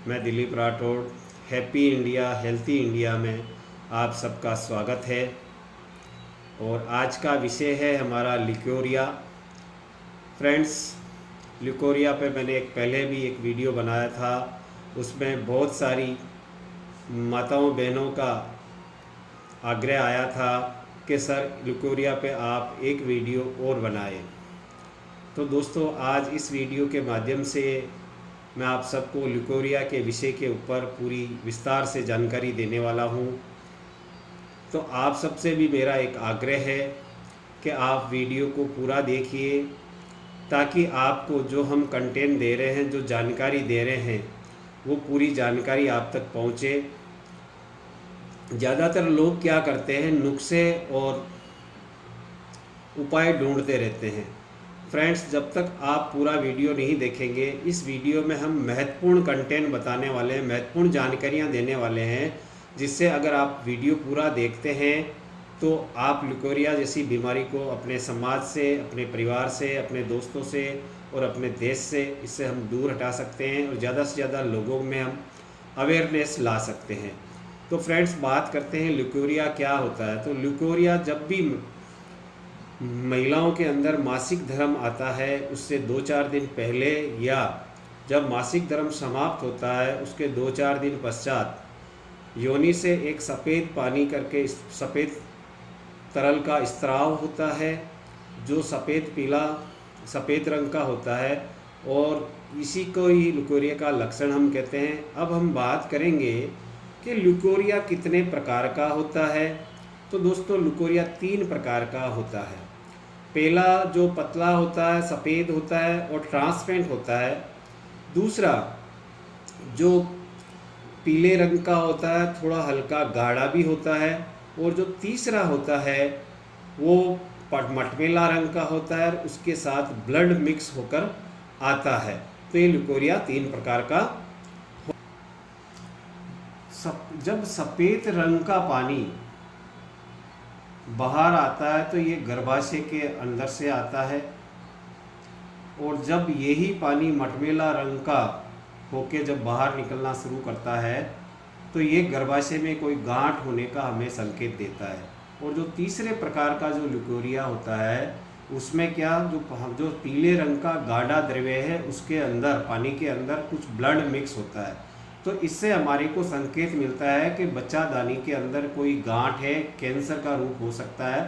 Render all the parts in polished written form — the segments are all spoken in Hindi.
मैं Dilip Rathore. Happy India healthy India में आप सबका स्वागत है। और आज का विषय है हमारा लिकोरिया। फ्रेंड्स, लिकोरिया पे मैंने पहले भी एक वीडियो बनाया था। उसमें बहुत सारी माताओं बहनों का आग्रह आया था कि सर लिकोरिया पे आप एक वीडियो और बनाएं। तो दोस्तों, आज इस वीडियो के माध्यम से मैं आप सबको लिकोरिया के विषय के ऊपर पूरी विस्तार से जानकारी देने वाला हूं। तो आप सबसे भी मेरा एक आग्रह है कि आप वीडियो को पूरा देखिए, ताकि आपको जो हम कंटेंट दे रहे हैं, जो जानकारी दे रहे हैं, वो पूरी जानकारी आप तक पहुंचे। ज़्यादातर लोग क्या करते हैं, नुस्खे और उपाय ढूंढते रहते हैं। फ्रेंड्स, जब तक आप पूरा वीडियो नहीं देखेंगे, इस वीडियो में हम महत्वपूर्ण कंटेंट बताने वाले हैं, महत्वपूर्ण जानकारियां देने वाले हैं, जिससे अगर आप वीडियो पूरा देखते हैं तो आप लिकोरिया जैसी बीमारी को अपने समाज से, अपने परिवार से, अपने दोस्तों से और अपने देश से इससे हम दूर हटा सकते हैं और ज़्यादा से ज़्यादा लोगों में हम अवेयरनेस ला सकते हैं। तो फ्रेंड्स, बात करते हैं लिकोरिया क्या होता है। तो लिकोरिया जब भी महिलाओं के अंदर मासिक धर्म आता है, उससे 2-4 दिन पहले या जब मासिक धर्म समाप्त होता है उसके 2-4 दिन पश्चात योनि से एक सफ़ेद पानी करके सफ़ेद तरल का स्त्राव होता है, जो सफ़ेद पीला सफ़ेद रंग का होता है, और इसी को ही लिकोरिया का लक्षण हम कहते हैं। अब हम बात करेंगे कि लिकोरिया कितने प्रकार का होता है। तो दोस्तों, लिकोरिया 3 प्रकार का होता है। पहला जो पतला होता है, सफ़ेद होता है और ट्रांसपेरेंट होता है। दूसरा जो पीले रंग का होता है, थोड़ा हल्का गाढ़ा भी होता है। और जो तीसरा होता है वो मटमैला रंग का होता है, उसके साथ ब्लड मिक्स होकर आता है। तो ये लिकोरिया 3 प्रकार का। जब सफ़ेद रंग का पानी बाहर आता है तो ये गर्भाशय के अंदर से आता है, और जब यही पानी मटमैला रंग का होके जब बाहर निकलना शुरू करता है तो ये गर्भाशय में कोई गांठ होने का हमें संकेत देता है। और जो तीसरे प्रकार का जो लिकोरिया होता है, उसमें क्या जो पीले रंग का गाढ़ा द्रव्य है, उसके अंदर पानी के अंदर कुछ ब्लड मिक्स होता है। तो इससे हमारे को संकेत मिलता है कि बच्चादानी के अंदर कोई गांठ है, कैंसर का रूप हो सकता है।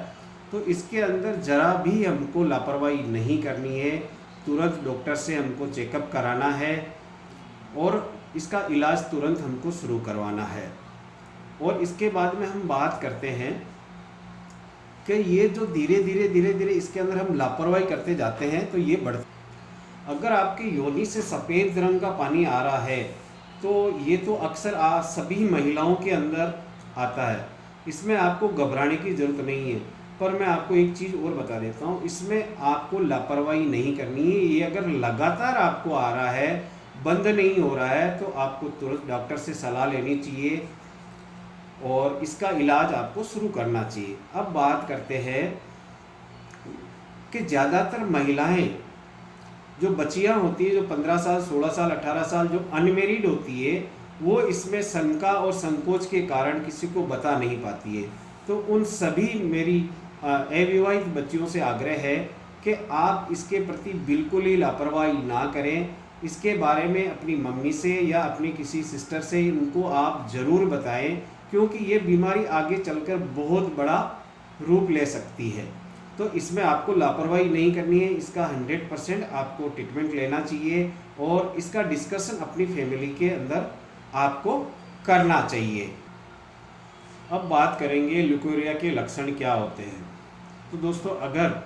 तो इसके अंदर जरा भी हमको लापरवाही नहीं करनी है, तुरंत डॉक्टर से हमको चेकअप कराना है और इसका इलाज तुरंत हमको शुरू करवाना है। और इसके बाद में हम बात करते हैं कि ये जो धीरे धीरे इसके अंदर हम लापरवाही करते जाते हैं तो ये बढ़ता। अगर आपके योनि से सफ़ेद रंग का पानी आ रहा है तो ये तो अक्सर सभी महिलाओं के अंदर आता है, इसमें आपको घबराने की ज़रूरत नहीं है। पर मैं आपको एक चीज़ और बता देता हूँ, इसमें आपको लापरवाही नहीं करनी है। ये अगर लगातार आपको आ रहा है, बंद नहीं हो रहा है, तो आपको तुरंत डॉक्टर से सलाह लेनी चाहिए और इसका इलाज आपको शुरू करना चाहिए। अब बात करते हैं कि ज़्यादातर महिलाएं, जो बच्चियां होती है, जो 15 साल, 16 साल, 18 साल, जो अनमेरिड होती है, वो इसमें शंका और संकोच के कारण किसी को बता नहीं पाती है। तो उन सभी मेरी अविवाहित बच्चियों से आग्रह है कि आप इसके प्रति बिल्कुल ही लापरवाही ना करें। इसके बारे में अपनी मम्मी से या अपनी किसी सिस्टर से उनको आप ज़रूर बताएं, क्योंकि ये बीमारी आगे चलकर बहुत बड़ा रूप ले सकती है। तो इसमें आपको लापरवाही नहीं करनी है, इसका 100% आपको ट्रीटमेंट लेना चाहिए और इसका डिस्कशन अपनी फैमिली के अंदर आपको करना चाहिए। अब बात करेंगे लिकोरिया के लक्षण क्या होते हैं। तो दोस्तों, अगर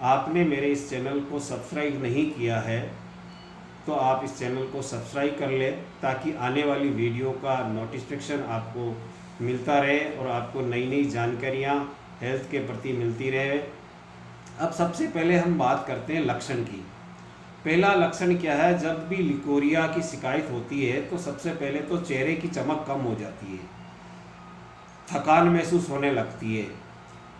आपने मेरे इस चैनल को सब्सक्राइब नहीं किया है तो आप इस चैनल को सब्सक्राइब कर लें, ताकि आने वाली वीडियो का नोटिफिकेशन आपको मिलता रहे और आपको नई नई जानकारियाँ हेल्थ के प्रति मिलती रहे। अब सबसे पहले हम बात करते हैं लक्षण की। पहला लक्षण क्या है, जब भी लिकोरिया की शिकायत होती है तो सबसे पहले तो चेहरे की चमक कम हो जाती है, थकान महसूस होने लगती है,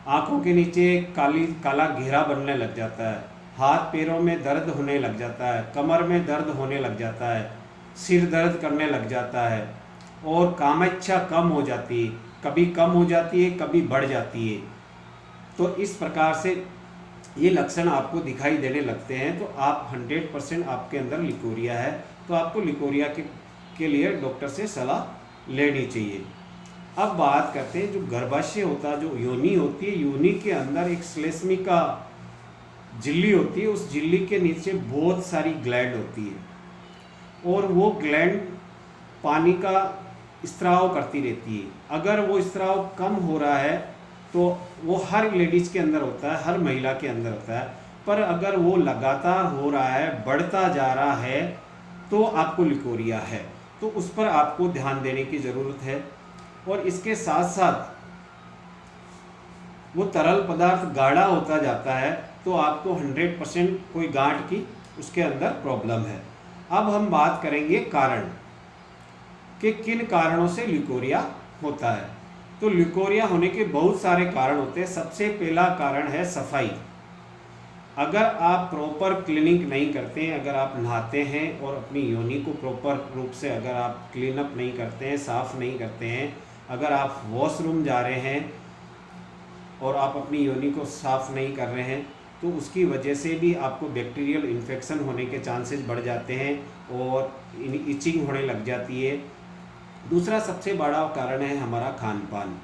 आंखों के नीचे काला घेरा बनने लग जाता है, हाथ पैरों में दर्द होने लग जाता है, कमर में दर्द होने लग जाता है, सिर दर्द करने लग जाता है और कामेच्छा कम हो जाती है, कभी कम हो जाती है कभी बढ़ जाती है। तो इस प्रकार से ये लक्षण आपको दिखाई देने लगते हैं तो आप 100% आपके अंदर लिकोरिया है, तो आपको लिकोरिया के लिए डॉक्टर से सलाह लेनी चाहिए। अब बात करते हैं जो गर्भाशय होता है, जो योनि होती है, योनि के अंदर एक श्लेष्मिका झिल्ली होती है, उस झिल्ली के नीचे बहुत सारी ग्लैंड होती है और वो ग्लैंड पानी का स्त्राव करती रहती है। अगर वो स्त्राव कम हो रहा है तो वो हर लेडीज़ के अंदर होता है, हर महिला के अंदर होता है, पर अगर वो लगातार हो रहा है, बढ़ता जा रहा है, तो आपको लिकोरिया है। तो उस पर आपको ध्यान देने की ज़रूरत है। और इसके साथ साथ वो तरल पदार्थ गाढ़ा होता जाता है तो आपको 100% कोई गांठ की उसके अंदर प्रॉब्लम है। अब हम बात करेंगे कारण कि किन कारणों से लिकोरिया होता है। तो लिकोरिया होने के बहुत सारे कारण होते हैं। सबसे पहला कारण है सफाई। अगर आप प्रॉपर क्लीनिंग नहीं करते हैं, अगर आप नहाते हैं और अपनी योनि को प्रॉपर रूप से अगर आप क्लीन अप नहीं करते हैं, साफ़ नहीं करते हैं, अगर आप वॉशरूम जा रहे हैं और आप अपनी योनि को साफ़ नहीं कर रहे हैं, तो उसकी वजह से भी आपको बैक्टीरियल इन्फेक्शन होने के चांसेस बढ़ जाते हैं और इचिंग होने लग जाती है। दूसरा सबसे बड़ा कारण है हमारा खान पान।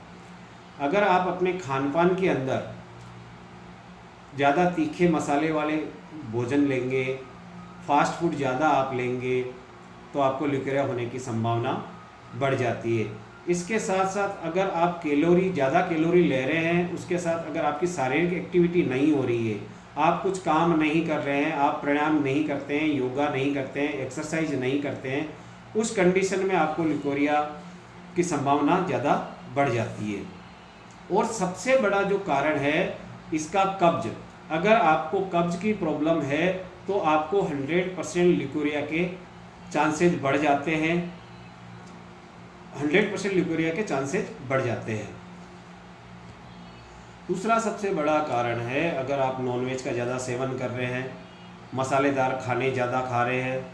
अगर आप अपने खान पान के अंदर ज़्यादा तीखे मसाले वाले भोजन लेंगे, फास्ट फूड ज़्यादा आप लेंगे, तो आपको लिकोरिया होने की संभावना बढ़ जाती है। इसके साथ साथ अगर आप ज़्यादा कैलोरी ले रहे हैं, उसके साथ अगर आपकी शारीरिक एक्टिविटी नहीं हो रही है, आप कुछ काम नहीं कर रहे हैं, आप प्राणायाम नहीं करते हैं, योगा नहीं करते हैं, एक्सरसाइज नहीं करते हैं, उस कंडीशन में आपको लिकोरिया की संभावना ज़्यादा बढ़ जाती है। और सबसे बड़ा जो कारण है इसका कब्ज। अगर आपको कब्ज की प्रॉब्लम है तो आपको 100% लिकोरिया के चांसेस बढ़ जाते हैं, 100% लिकोरिया के चांसेस बढ़ जाते हैं। दूसरा सबसे बड़ा कारण है अगर आप नॉनवेज का ज़्यादा सेवन कर रहे हैं, मसालेदार खाने ज़्यादा खा रहे हैं,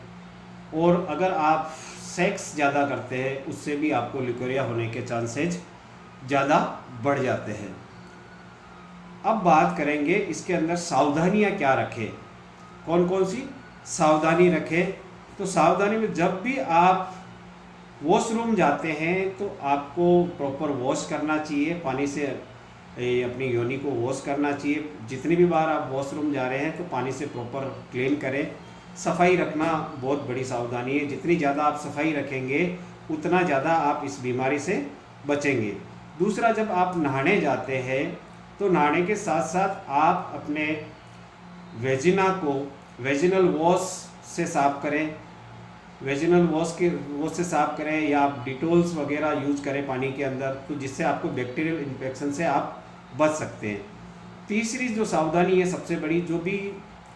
और अगर आप सेक्स ज़्यादा करते हैं, उससे भी आपको लिकोरिया होने के चांसेस ज़्यादा बढ़ जाते हैं। अब बात करेंगे इसके अंदर सावधानियां क्या रखें, कौन कौन सी सावधानी रखें। तो सावधानी में जब भी आप वॉशरूम जाते हैं तो आपको प्रॉपर वॉश करना चाहिए, पानी से अपनी योनि को वॉश करना चाहिए। जितनी भी बार आप वॉशरूम जा रहे हैं तो पानी से प्रॉपर क्लीन करें। सफाई रखना बहुत बड़ी सावधानी है। जितनी ज़्यादा आप सफाई रखेंगे उतना ज़्यादा आप इस बीमारी से बचेंगे। दूसरा, जब आप नहाने जाते हैं तो नहाने के साथ साथ आप अपने वेजिना को वेजिनल वॉश से साफ़ करें, वेजिनल वॉश से साफ़ करें, या आप डिटोल्स वगैरह यूज़ करें पानी के अंदर, तो जिससे आपको बैक्टीरियल इन्फेक्शन से आप बच सकते हैं। तीसरी जो सावधानी है सबसे बड़ी, जो भी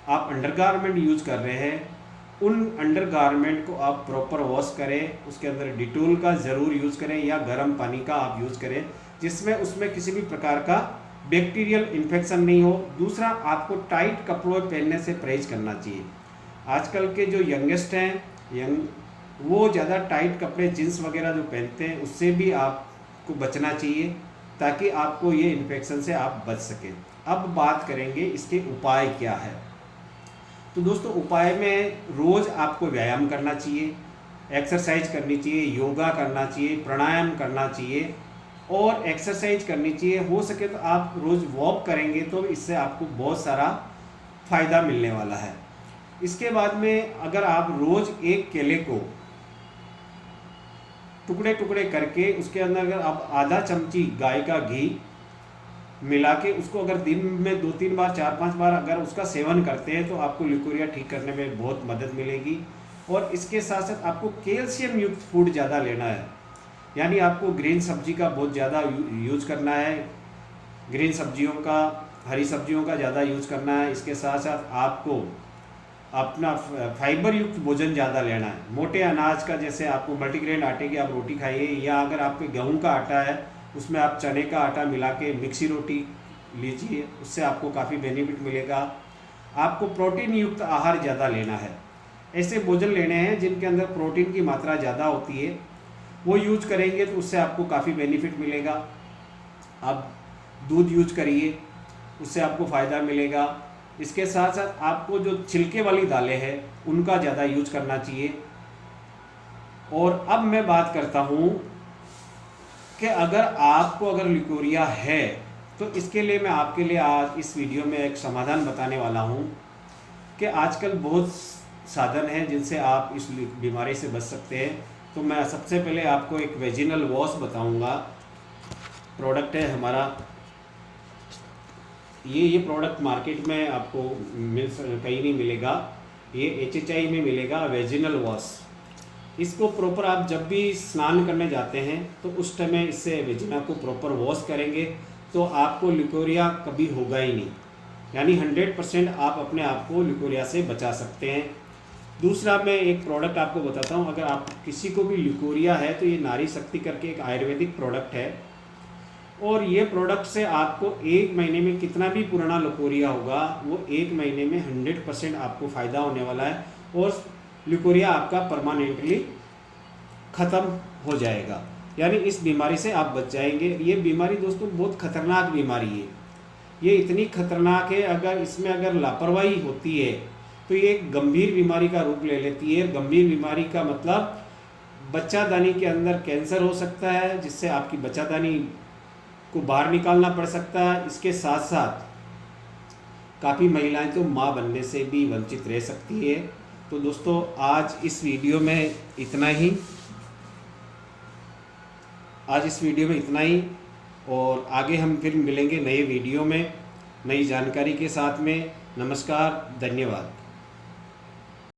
आप अंडरगारमेंट यूज़ कर रहे हैं उन अंडरगारमेंट को आप प्रॉपर वॉश करें, उसके अंदर डिटोल का ज़रूर यूज़ करें या गर्म पानी का आप यूज़ करें, जिसमें उसमें किसी भी प्रकार का बैक्टीरियल इन्फेक्शन नहीं हो। दूसरा, आपको टाइट कपड़े पहनने से परहेज करना चाहिए। आजकल के जो यंगेस्ट हैं वो ज़्यादा टाइट कपड़े जींस वगैरह जो पहनते हैं उससे भी आपको बचना चाहिए, ताकि आपको ये इन्फेक्शन से आप बच सकें। अब बात करेंगे इसके उपाय क्या है। तो दोस्तों, उपाय में रोज़ आपको व्यायाम करना चाहिए, एक्सरसाइज करनी चाहिए, योगा करना चाहिए, प्राणायाम करना चाहिए और एक्सरसाइज करनी चाहिए। हो सके तो आप रोज़ वॉक करेंगे तो इससे आपको बहुत सारा फ़ायदा मिलने वाला है। इसके बाद में अगर आप रोज़ एक केले को टुकड़े टुकड़े करके उसके अंदर अगर आप आधा चमची गाय का घी मिला के उसको अगर दिन में 2-3 बार 4-5 बार अगर उसका सेवन करते हैं तो आपको लिकोरिया ठीक करने में बहुत मदद मिलेगी। और इसके साथ साथ आपको कैल्शियम युक्त फूड ज़्यादा लेना है, यानी आपको ग्रीन सब्जी का बहुत ज़्यादा यूज़ करना है, ग्रीन सब्जियों का, हरी सब्जियों का ज़्यादा यूज़ करना है। इसके साथ साथ आपको अपना फाइबर युक्त भोजन ज़्यादा लेना है। मोटे अनाज का, जैसे आपको मल्टीग्रेन आटे की आप रोटी खाइए, या अगर आपके गेहूं का आटा है उसमें आप चने का आटा मिला के मिक्सी रोटी लीजिए, उससे आपको काफ़ी बेनिफिट मिलेगा। आपको प्रोटीन युक्त आहार ज़्यादा लेना है। ऐसे भोजन लेने हैं जिनके अंदर प्रोटीन की मात्रा ज़्यादा होती है, वो यूज करेंगे तो उससे आपको काफ़ी बेनिफिट मिलेगा। आप दूध यूज करिए, उससे आपको फ़ायदा मिलेगा। इसके साथ साथ आपको जो छिलके वाली दालें हैं उनका ज़्यादा यूज करना चाहिए। और अब मैं बात करता हूँ कि अगर लिकोरिया है तो इसके लिए मैं आपके लिए आज इस वीडियो में एक समाधान बताने वाला हूँ कि आजकल बहुत साधन हैं जिनसे आप इस बीमारी से बच सकते हैं। तो मैं सबसे पहले आपको एक वेजिनल वॉश बताऊंगा। प्रोडक्ट है हमारा, ये प्रोडक्ट मार्केट में आपको कहीं नहीं मिलेगा, ये HHI में मिलेगा, वेजिनल वॉश। इसको प्रॉपर आप जब भी स्नान करने जाते हैं तो उस टाइम इससे वेजिना को प्रॉपर वॉश करेंगे तो आपको लिकोरिया कभी होगा ही नहीं, यानी 100% आप अपने आप को लिकोरिया से बचा सकते हैं। दूसरा मैं एक प्रोडक्ट आपको बताता हूँ, अगर आप किसी को भी लिकोरिया है तो ये नारी शक्ति करके एक आयुर्वेदिक प्रोडक्ट है, और ये प्रोडक्ट से आपको 1 महीने में कितना भी पुराना लिकोरिया होगा वो 1 महीने में 100% आपको फ़ायदा होने वाला है और लिकोरिया आपका परमानेंटली ख़त्म हो जाएगा, यानी इस बीमारी से आप बच जाएंगे। ये बीमारी दोस्तों बहुत खतरनाक बीमारी है, ये इतनी खतरनाक है अगर लापरवाही होती है तो ये एक गंभीर बीमारी का रूप ले लेती है। गंभीर बीमारी का मतलब बच्चादानी के अंदर कैंसर हो सकता है, जिससे आपकी बच्चादानी को बाहर निकालना पड़ सकता है। इसके साथ साथ काफ़ी महिलाएं तो माँ बनने से भी वंचित रह सकती है। तो दोस्तों आज इस वीडियो में इतना ही, और आगे हम फिर मिलेंगे नए वीडियो में नई जानकारी के साथ में। नमस्कार, धन्यवाद।